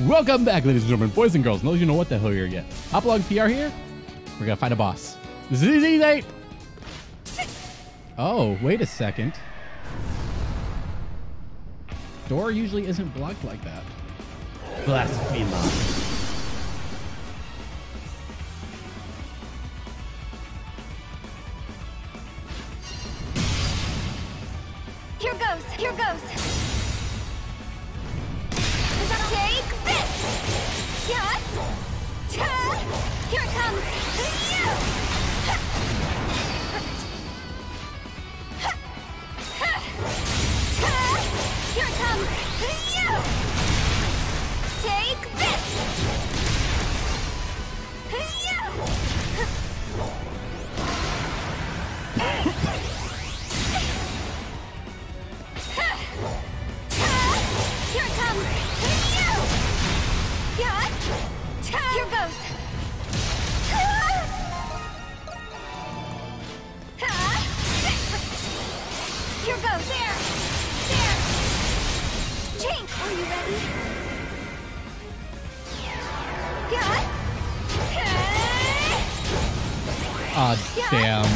Welcome back, ladies and gentlemen, boys and girls. No, you know what the hell you're yet. Hopalong PR here. We're gonna fight a boss. This is easy. Oh, wait a second. Door usually isn't blocked like that. Blasphemer. Here goes. Here goes. Take this. Yeah. Here it comes. Here it comes. Take this. Here it comes! Yeah! Here goes! Here goes! There! There! Jane, are you ready? Yeah! Aw, damn.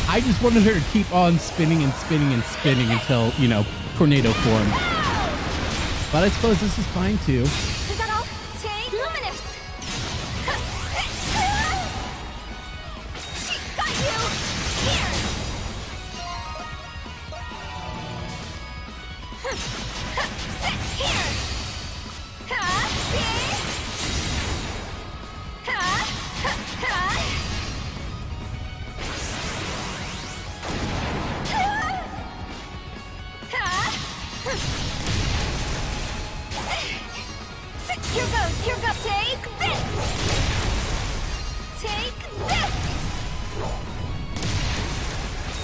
I just wanted her to keep on spinning and spinning and spinning until, you know, tornado form. But I suppose this is fine too. Is that all? Take luminous! She got you! Here! Sit here! Here goes, here goes. Take this. Take this.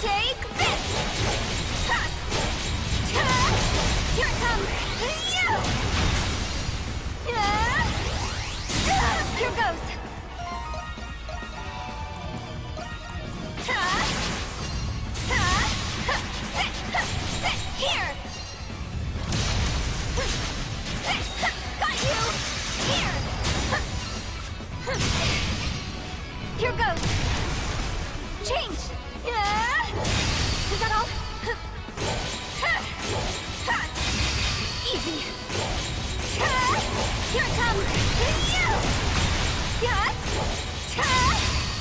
Take this. Ha. Ta. Here it comes. Here goes. Ta. Ta. Sit. Sit here. Sit. Got you. Here! Here goes! Change! Is that all? Easy! Here it comes!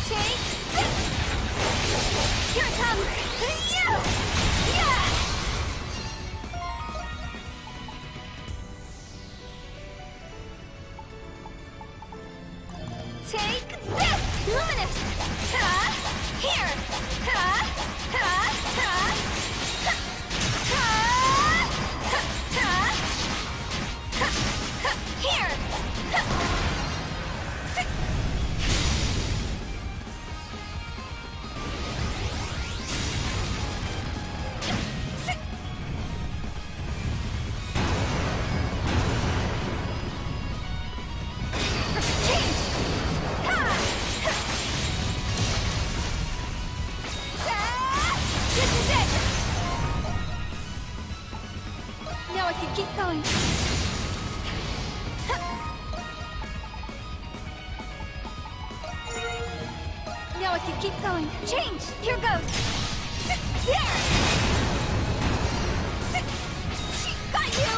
Take this! Here it comes! Take this! Luminous! Here! Here! Now I can keep going. Now I can keep going. Change! Here goes! Sit there! Sit! She got you!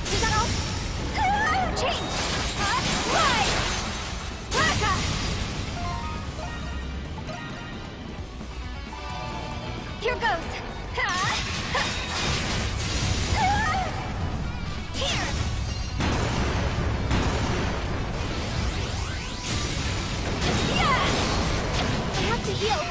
Is that all? Change! Right! Raka! Here goes! Here! Yeah! I have to heal!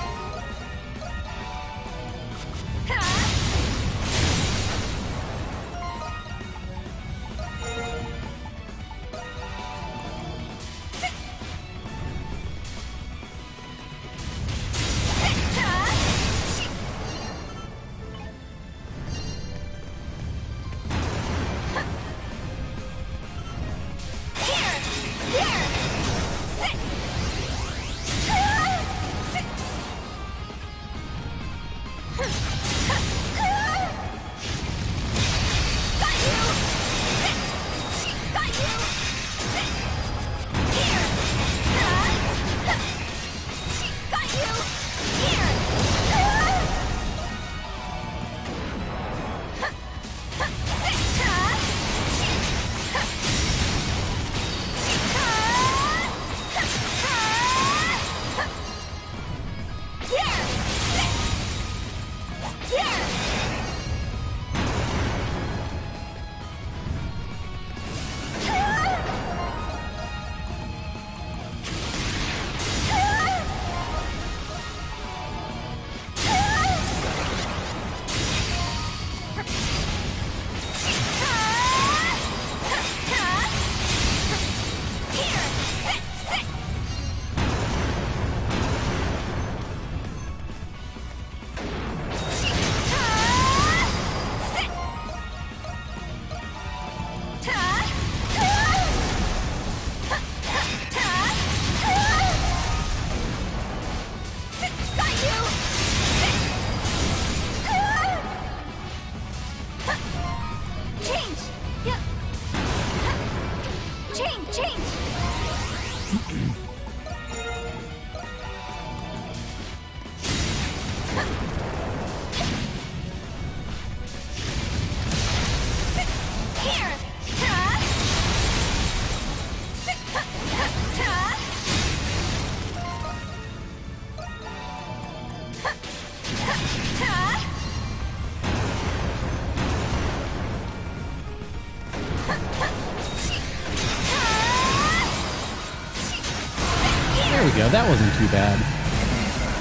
There we go. That wasn't too bad.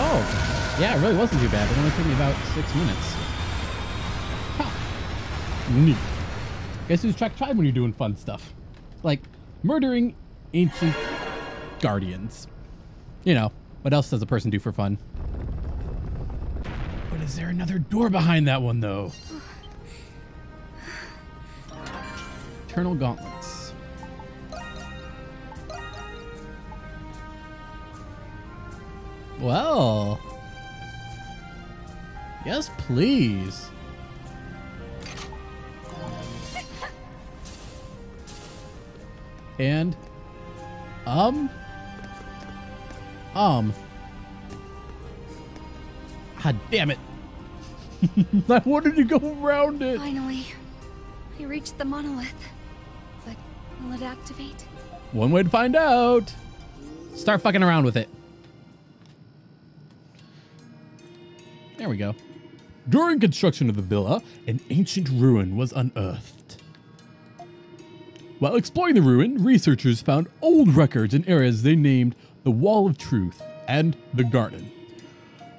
Oh, yeah, it really wasn't too bad. It only took me about 6 minutes. Huh. Neat. Guess who's track time when you're doing fun stuff? Like murdering ancient guardians. You know, what else does a person do for fun? But is there another door behind that one, though? Eternal gauntlets. Well. Yes, please. And, God damn it. I wanted to go around it. Finally, I reached the monolith. But will it activate? One way to find out. Start fucking around with it. There we go. During construction of the villa, an ancient ruin was unearthed. While exploring the ruin, researchers found old records in areas they named the Wall of Truth and the Garden.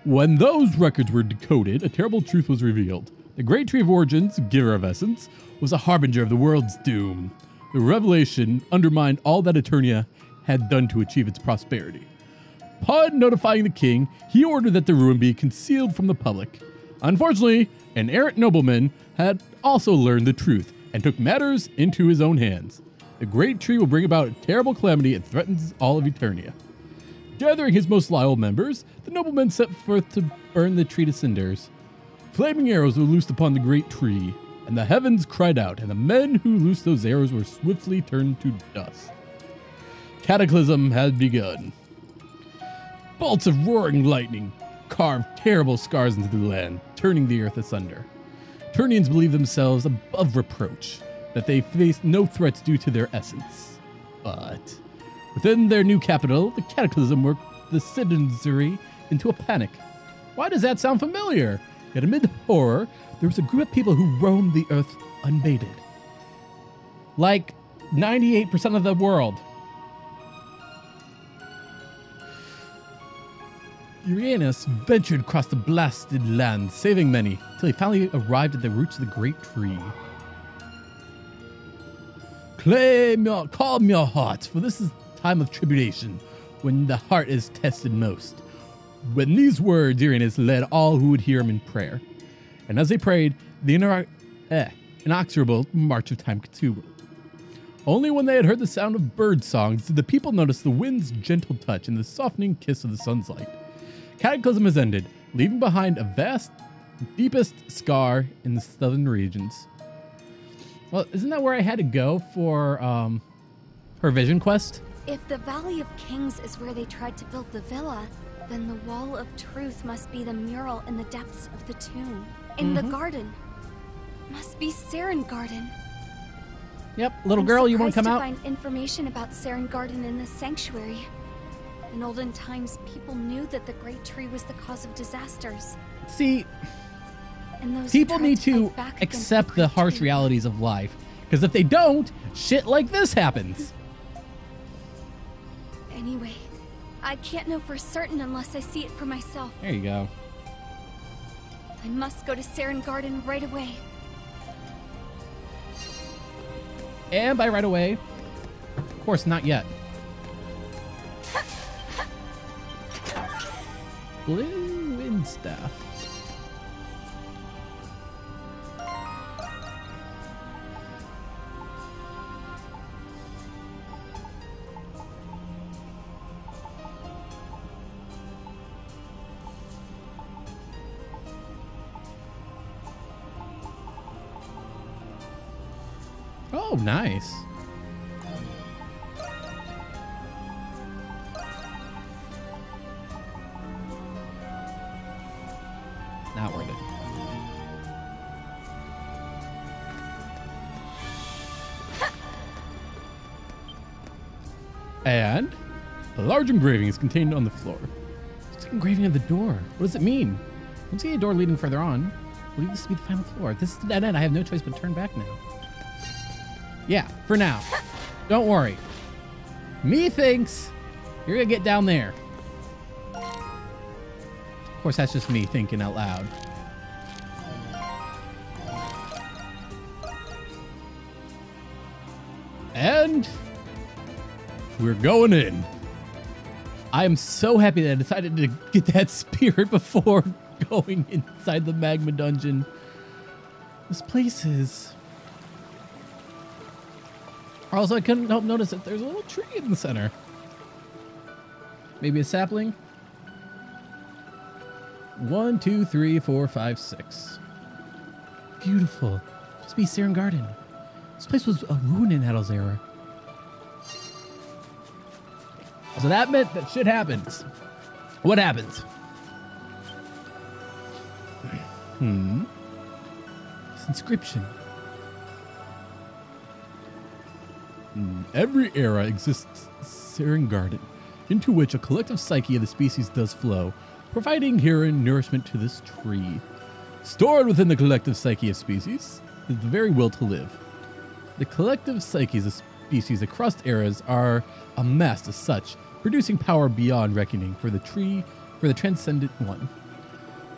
When those records were decoded, a terrible truth was revealed. The Great Tree of Origins, giver of essence, was a harbinger of the world's doom. The revelation undermined all that Eternia had done to achieve its prosperity. Upon notifying the king, he ordered that the ruin be concealed from the public. Unfortunately, an errant nobleman had also learned the truth and took matters into his own hands. The Great Tree will bring about a terrible calamity and threatens all of Eternia. Gathering his most loyal members, the nobleman set forth to burn the tree to cinders. Flaming arrows were loosed upon the great tree, and the heavens cried out, and the men who loosed those arrows were swiftly turned to dust. Cataclysm had begun. Bolts of roaring lightning carved terrible scars into the land, turning the earth asunder. Eternians believed themselves above reproach, that they faced no threats due to their essence. But within their new capital, the cataclysm worked the citizenry into a panic. Why does that sound familiar? Yet amid horror, there was a group of people who roamed the earth unbated. Like 98% of the world. Uranus ventured across the blasted land, saving many, till he finally arrived at the roots of the great tree. Calm your hearts, for this is time of tribulation, when the heart is tested most. When these words, Uranus led all who would hear him in prayer. And as they prayed, the inexorable march of time continued. Only when they had heard the sound of bird songs did the people notice the wind's gentle touch and the softening kiss of the sun's light. Cataclysm has ended, leaving behind a vast, deepest scar in the southern regions. Well, isn't that where I had to go for her vision quest? If the Valley of Kings is where they tried to build the villa, then the Wall of Truth must be the mural in the depths of the tomb. In the garden. Must be Saren Garden. Yep, little girl, you want to come out? I'm surprised to find information about Saren Garden in this sanctuary. In olden times, people knew that the Great Tree was the cause of disasters. See, And those people who tried need to to fight back against accept the Great harsh Tree. realities of life. Because if they don't, shit like this happens. Anyway, I can't know for certain unless I see it for myself. There you go. I must go to Saren Garden right away. And by right away, of course, not yet. Blue wind staff. Oh, nice. Not worth it. And a large engraving is contained on the floor. It's an engraving of the door. What does it mean? I don't see a door leading further on. I believe this to be the final floor. This is the dead end. I have no choice but to turn back now. Yeah, for now. Don't worry. Me thinks You're gonna get down there. Of course, that's just me thinking out loud. And we're going in. I am so happy that I decided to get that spirit before going inside the magma dungeon. This place is... Also, I couldn't help notice that there's a little tree in the center. Maybe a sapling? 1, 2, 3, 4, 5, 6. Beautiful. Must be Saren Garden. This place was a ruin in Adol's era. So that meant that shit happens. What happens? This inscription. In every era exists Saren Garden, into which a collective psyche of the species does flow, providing herein nourishment to this tree. Stored within the collective psyche of species is the very will to live. The collective psyches of species across eras are amassed as such, producing power beyond reckoning for the transcendent one.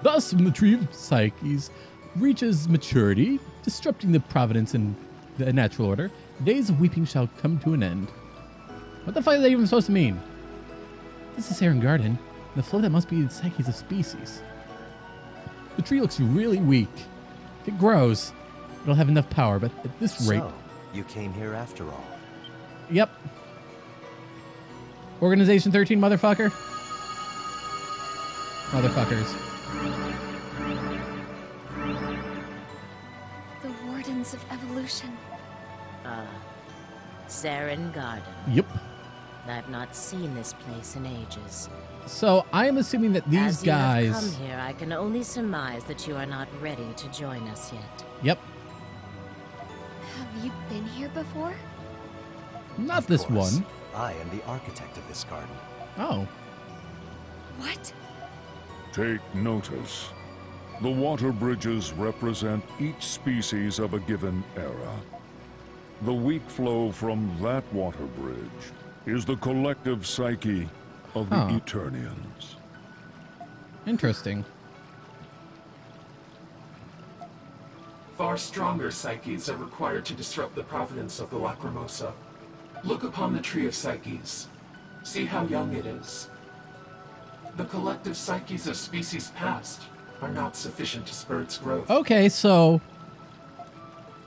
Thus, when the tree of psyches reaches maturity, disrupting the providence and the natural order, days of weeping shall come to an end. What the fuck is that even supposed to mean? This is Saren Garden. The flow that must be the psyches of species. The tree looks really weak. If it grows, it'll have enough power, but at this rate... So, you came here after all. Yep. Organization 13, motherfucker. Motherfuckers. The Wardens of Evolution. Saren Garden. Yep. I've not seen this place in ages. So I am assuming that these As guys... you have come here, I can only surmise that you are not ready to join us yet. Yep. Have you been here before? Not Of this course. one. I am the architect of this garden. Oh. What? Take notice. The water bridges represent each species of a given era. The weak flow from that water bridge is the collective psyche of the Eternians. Interesting. Far stronger psyches are required to disrupt the providence of the Lacrimosa. Look upon the Tree of Psyches. See how young it is. The collective psyches of species past are not sufficient to spur its growth. Okay, so...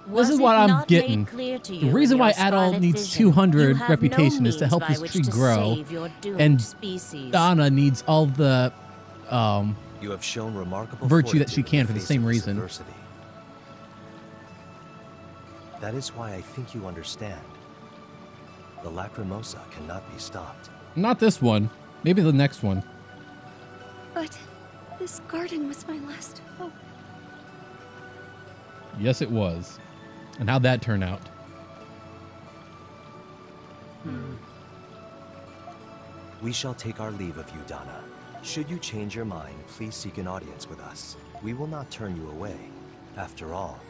This is what I'm getting. The reason why Adol needs 200 reputation is to help this tree grow, and Donna needs all the You have shown remarkable virtue that she fortitude can in for the face same of this reason. adversity. That is why I think you understand. The Lacrimosa cannot be stopped. Not this one. Maybe the next one. But this garden was my last hope. Yes, it was. And how'd that turn out? We shall take our leave of you, Donna. Should you change your mind, please seek an audience with us. We will not turn you away. After all,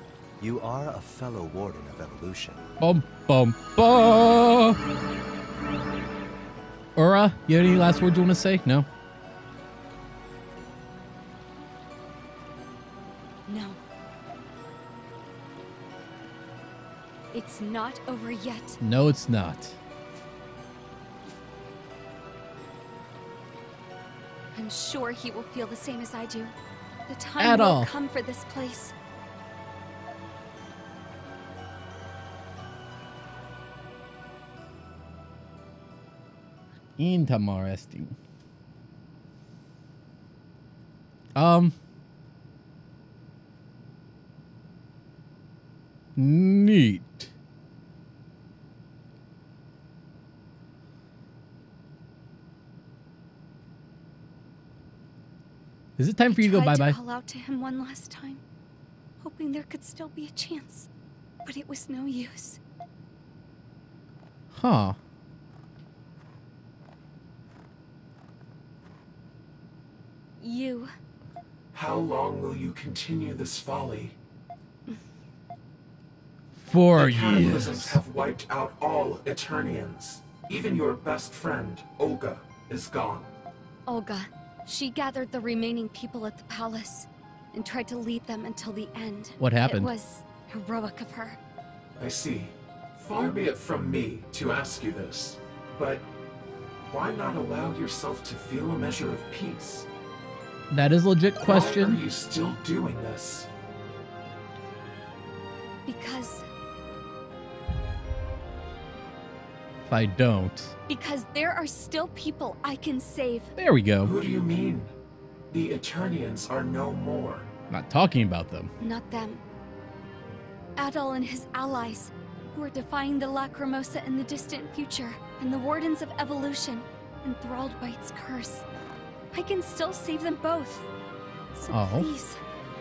you are a fellow warden of evolution. Bum, bum, bum. Ura, you have any last words you want to say? No? No. It's not over yet. No, it's not. I'm sure he will feel the same as I do. The time At will all. come for this place. Interesting. Neat. Is it time for you to go I tried bye-bye? to call out to him one last time, hoping there could still be a chance, but it was no use. Huh. You. How long will you continue this folly? 4 The cataclysms years. have wiped out all Eternians. Even your best friend, Olga, is gone. Olga. She gathered the remaining people at the palace and tried to lead them until the end. What happened? It was heroic of her. I see. Far be it from me to ask you this, but why not allow yourself to feel a measure of peace? That is a legit question. Why are you still doing this? Because If I don't. there are still people I can save. There we go. Who do you mean? The Eternians are no more. I'm not talking about them. Not them. Adol and his allies, who are defying the Lacrimosa in the distant future, and the Wardens of Evolution, enthralled by its curse. I can still save them both. So Oh. please,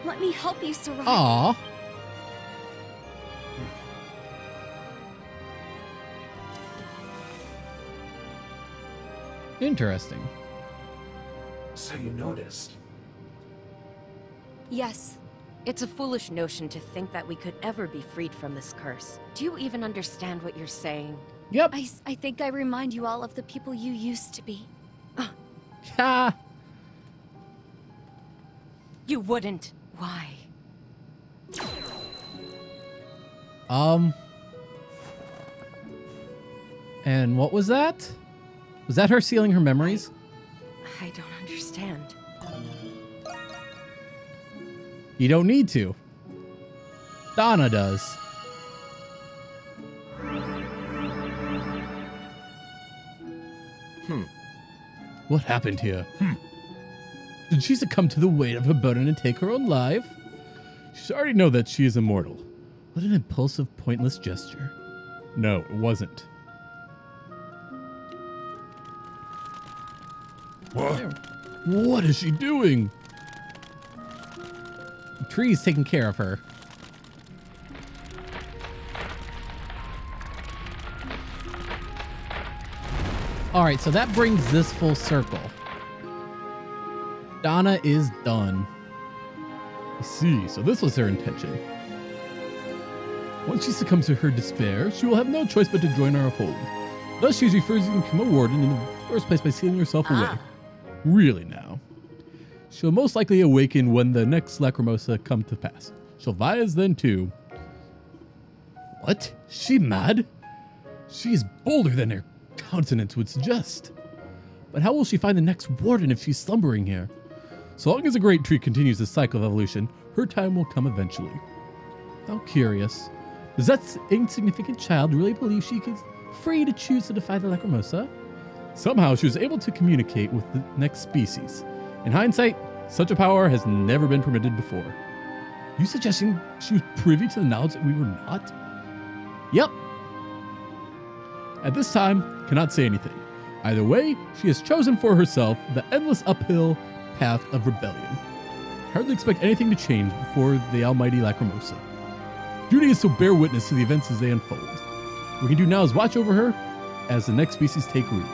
let me help you, Sarai. Aw. Interesting. So you noticed. Yes. It's a foolish notion to think that we could ever be freed from this curse. Do you even understand what you're saying? Yep. I think I remind you all of the people you used to be. Ha. You wouldn't. Why? And what was that? Was that her sealing her memories? I don't understand. You don't need to. Donna does. What happened here? Did she succumb to the weight of her burden and take her own life? She should already know that she is immortal. What an impulsive, pointless gesture. No, it wasn't. What is she doing? The tree's taking care of her. Alright, so that brings this full circle. Donna is done. I see, so this was her intention. Once she succumbs to her despair, she will have no choice but to join our fold. Thus, she is refusing to become a warden in the first place by sealing herself away. Really now. She'll most likely awaken when the next Lacrimosa come to pass. Sylvia's then too. What? She mad? She is bolder than her countenance would suggest. But how will she find the next warden if she's slumbering here? So long as the great tree continues the cycle of evolution, her time will come eventually. How curious. Does that insignificant child really believe she is free to choose to defy the Lacrimosa? Somehow she was able to communicate with the next species. In hindsight, such a power has never been permitted before. You suggesting she was privy to the knowledge that we were not? Yep. At this time, cannot say anything. Either way, she has chosen for herself the endless uphill path of rebellion. Hardly expect anything to change before the almighty Lacrimosa. Duty is to bear witness to the events as they unfold. What we can do now is watch over her as the next species take root.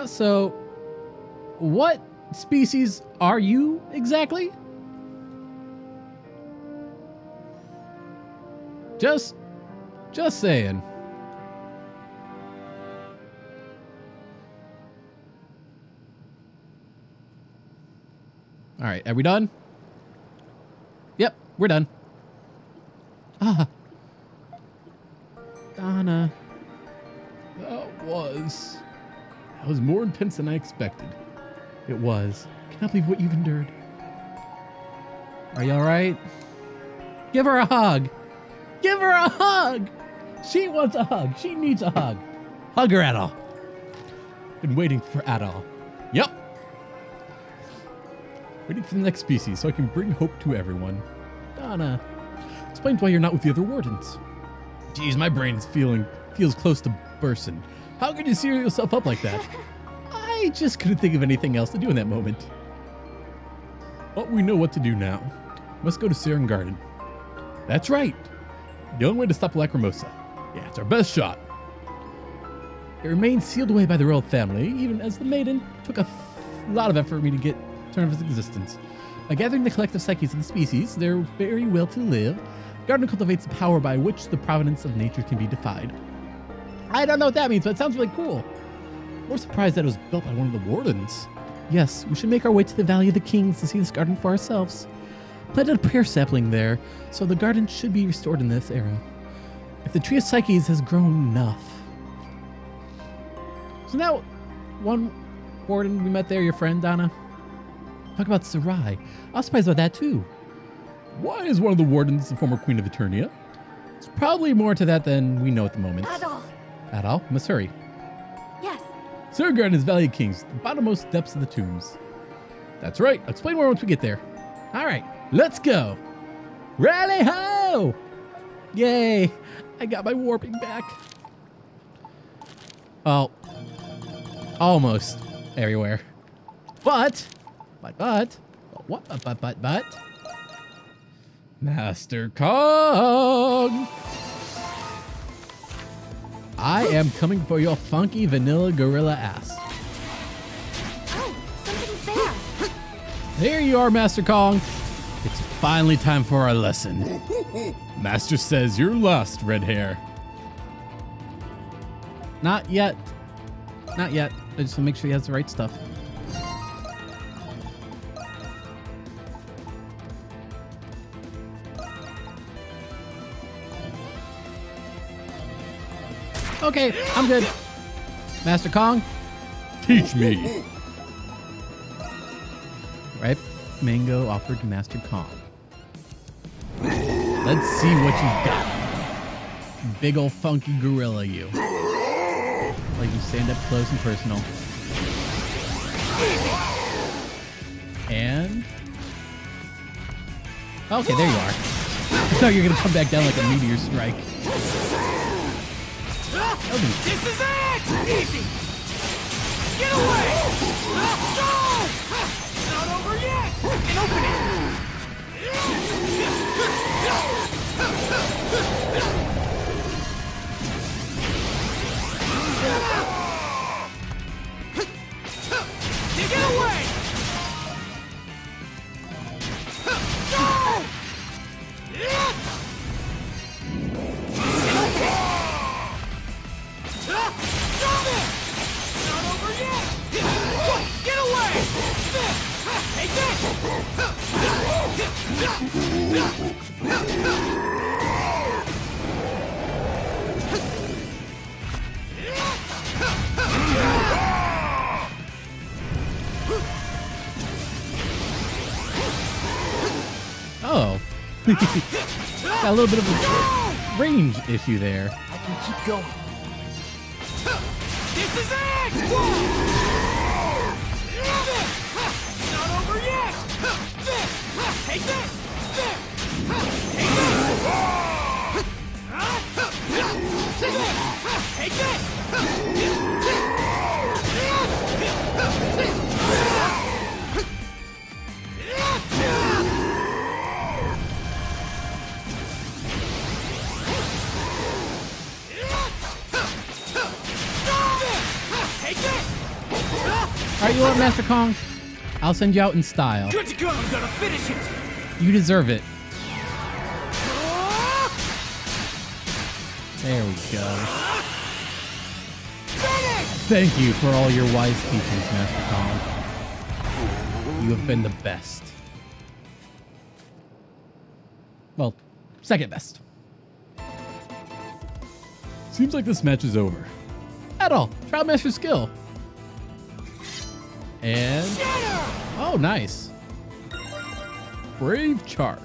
So what species are you exactly? Just saying. All right, are we done? Yep, we're done. Donna. That was more intense than I expected. It was. Cannot believe what you've endured. Are you all right? Give her a hug. Give her a hug. She wants a hug. She needs a hug. Hug her, Adol. Been waiting for Adol. Yep. Waiting for the next species so I can bring hope to everyone. Donna, explains why you're not with the other wardens. Geez, my brain feels close to bursting. How could you seal yourself up like that? I just couldn't think of anything else to do in that moment. But we know what to do now. Must go to Saren Garden. That's right. The only way to stop Lacrimosa. Yeah, it's our best shot. It remains sealed away by the royal family, even as the maiden took a lot of effort for me to get turn of its existence. By gathering the collective psyches of the species, their very will to live, garden cultivates the power by which the providence of nature can be defied. I don't know what that means, but it sounds really cool. We're surprised that it was built by one of the wardens. Yes, we should make our way to the Valley of the Kings to see this garden for ourselves. Planted a prayer sapling there, so the garden should be restored in this era. If the tree of Psyches has grown enough. So now, one warden we met there, your friend, Donna. Talk about Sarai. I was surprised about that too. Why is one of the wardens the former queen of Eternia? It's probably more to that than we know at the moment. Adal, Missouri. Yes. Sir Garden is Valley of Kings, the bottommost depths of the tombs. That's right. I'll explain more once we get there. All right, let's go. Rally ho! Yay! I got my warping back. Oh, almost everywhere. But, Master Kong! I am coming for your funky vanilla gorilla ass. Oh, something's there. There you are, Master Kong. It's finally time for our lesson. Master says you're lost, red hair. Not yet. Not yet. I just want to make sure he has the right stuff. Okay, I'm good. Master Kong, teach me. Ripe mango offered to Master Kong. Let's see what you got. Big ol' funky gorilla, you. Like you stand up close and personal. And... okay, there you are. I thought you were gonna come back down like a meteor strike. This is it! Easy! Get away! Go! It's not over yet! And open it! Get away! Go! Not over yet! Get away! Take this! Oh. Got a little bit of a range issue there. I can keep going. This is it! It's not over yet! Take this! Take this! Take this! Alright, you know what, Master Kong? I'll send you out in style. Good to go! I'm gonna finish it! You deserve it. There we go. Thank you for all your wise teachings, Master Kong. You have been the best. Well, second best. Seems like this match is over. At all. Trial Master skill. And... oh, nice. Brave charge.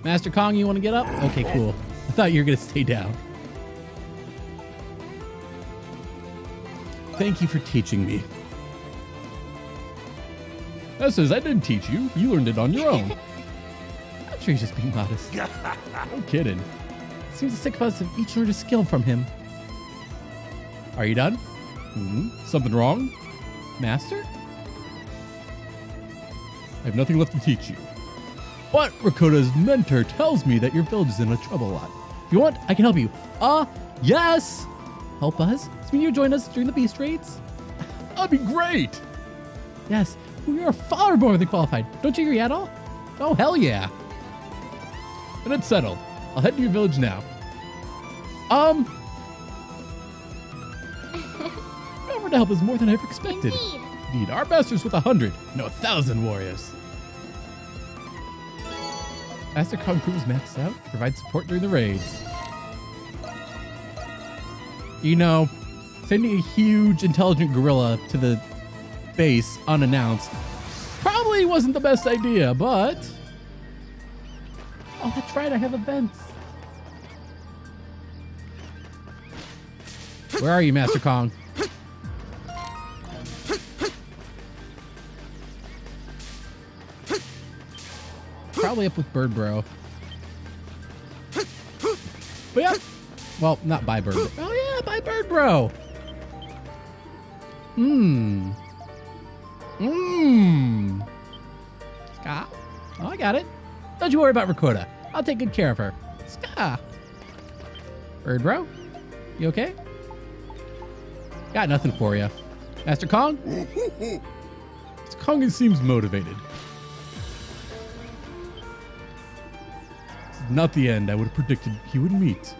Master Kong, you want to get up? Okay, cool. I thought you were going to stay down. Thank you for teaching me. That says I didn't teach you. You learned it on your own. I'm sure he's just being modest. No kidding. Seems the six of us have each learned a skill from him. Are you done? Something wrong? Master? I have nothing left to teach you. But Rakota's mentor tells me that your village is in a trouble lot. If you want, I can help you. Yes! Help us? So you join us during the beast raids? That'd be great! Yes, we are far more than qualified. Don't you agree at all? Oh, hell yeah. And it's settled. I'll head to your village now. Your offer to help is more than I ever expected. Indeed, our master's with 100, no 1,000 warriors. Master Kong proves maxed out, provides support during the raids. You know, sending a huge, intelligent gorilla to the base unannounced probably wasn't the best idea, but... Oh, that's right, I have events. Where are you, Master Kong? Probably up with Bird Bro. But yeah. Well, not by Bird Bro. Oh yeah, by Bird Bro. Ska. Oh, I got it. Don't you worry about Rakota. I'll take good care of her. Ska. Bird Bro, you okay? Got nothing for you. Master Kong? Master Kong seems motivated. This is not the end I would have predicted he would meet.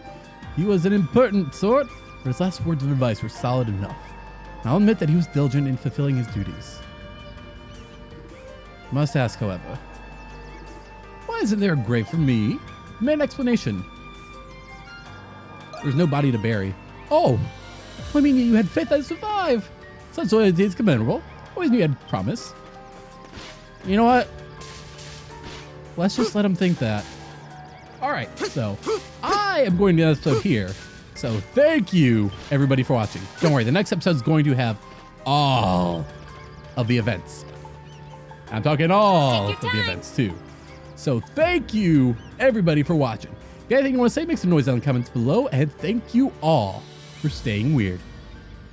He was an important sort, but his last words of advice were solid enough. I'll admit that he was diligent in fulfilling his duties. Must ask, however, why isn't there a grave for me? Main explanation. There's no body to bury. Oh! I mean, you had faith I'd survive. Such loyalty is commendable. Always knew you had promise. You know what? Let's just let him think that. Alright, so I am going to end the episode here. So thank you, everybody, for watching. Don't worry, the next episode is going to have all of the events. I'm talking all of the events, too. So thank you, everybody, for watching. If you have anything you want to say, make some noise down in the comments below. And thank you all for staying weird.